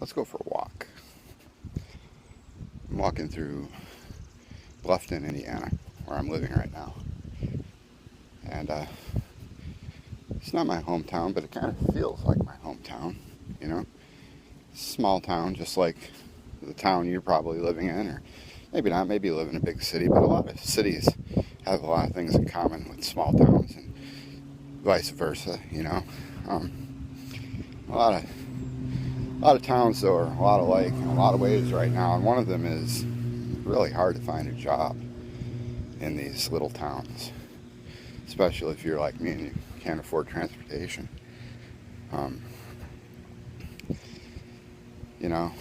Let's go for a walk. I'm walking through Bluffton, Indiana, where I'm living right now. And it's not my hometown, but it kind of feels like my hometown, you know? Small town, just like the town you're probably living in, or maybe not, maybe you live in a big city, but a lot of cities have a lot of things in common with small towns and vice versa, you know? A lot of towns, though, are a lot alike in a lot of ways right now, and one of them is really hard to find a job in these little towns, especially if you're like me and you can't afford transportation. You know,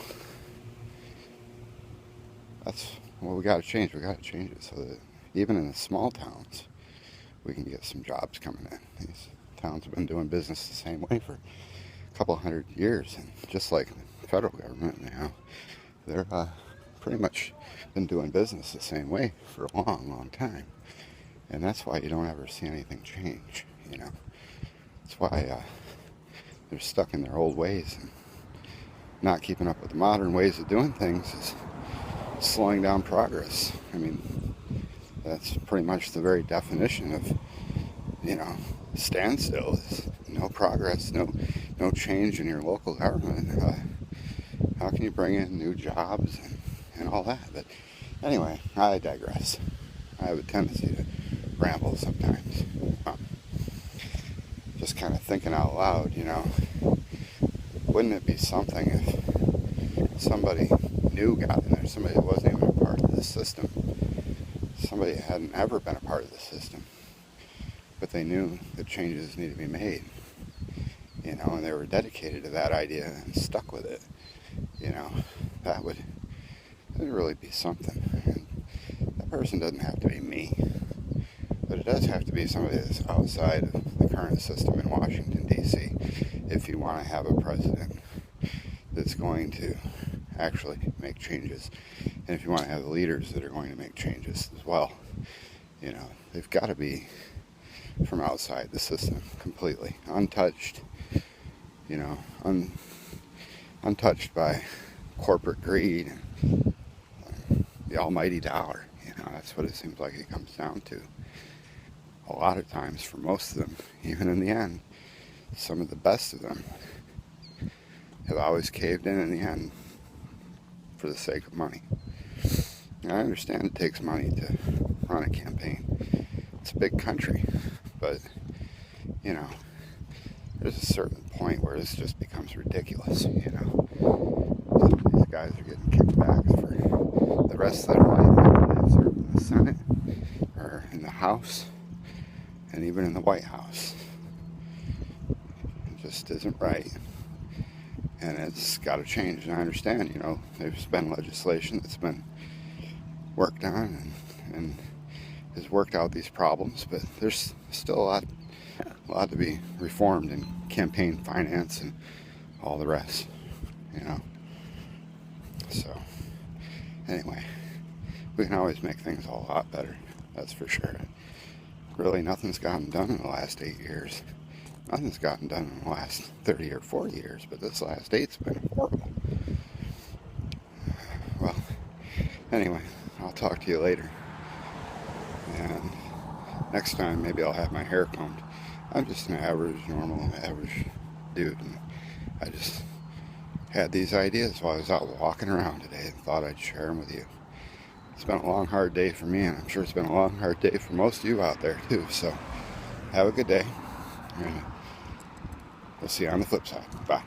that's what we got to change. We got to change it so that even in the small towns, we can get some jobs coming in. These towns have been doing business the same way for a couple hundred years, and just like the federal government, you know, they're pretty much been doing business the same way for a long, long time. And that's why you don't ever see anything change, you know. That's why they're stuck in their old ways, and not keeping up with the modern ways of doing things is slowing down progress. I mean, that's pretty much the very definition of, you know, standstill is no progress, no change in your local government. How can you bring in new jobs and all that? But anyway, I digress. I have a tendency to ramble sometimes. Just kind of thinking out loud, you know, wouldn't it be something if somebody new got in there, somebody that wasn't even a part of the system, somebody that hadn't ever been a part of the system, but they knew that changes need to be made, you know, and they were dedicated to that idea and stuck with it, you know, that would really be something. And that person doesn't have to be me, but it does have to be somebody that's outside of the current system in Washington, D.C., if you want to have a president that's going to actually make changes. And if you want to have leaders that are going to make changes as well, you know, they've got to be from outside the system completely, untouched, you know, untouched by corporate greed and the almighty dollar. You know, that's what it seems like it comes down to. A lot of times, for most of them, even in the end, some of the best of them have always caved in the end for the sake of money. And I understand it takes money to run a campaign. It's a big country, but, you know, there's a certain point where this just becomes ridiculous, you know. Some of these guys are getting kickbacks for the rest of their life, whether they serve in the Senate or in the House and even in the White House. It just isn't right, and it's got to change. And I understand, you know, there's been legislation that's been worked on and has worked out these problems, but there's still a lot to be reformed in campaign finance and all the rest, you know. So anyway, we can always make things a lot better, that's for sure. Really, nothing's gotten done in the last 8 years. Nothing's gotten done in the last 30 or 40 years, but this last 8's been horrible. Well, anyway, I'll talk to you later. And next time, maybe I'll have my hair combed. I'm just an average dude, and I just had these ideas while I was out walking around today and thought I'd share them with you. It's been a long, hard day for me, and I'm sure it's been a long, hard day for most of you out there, too. So, have a good day, and we'll see you on the flip side. Bye.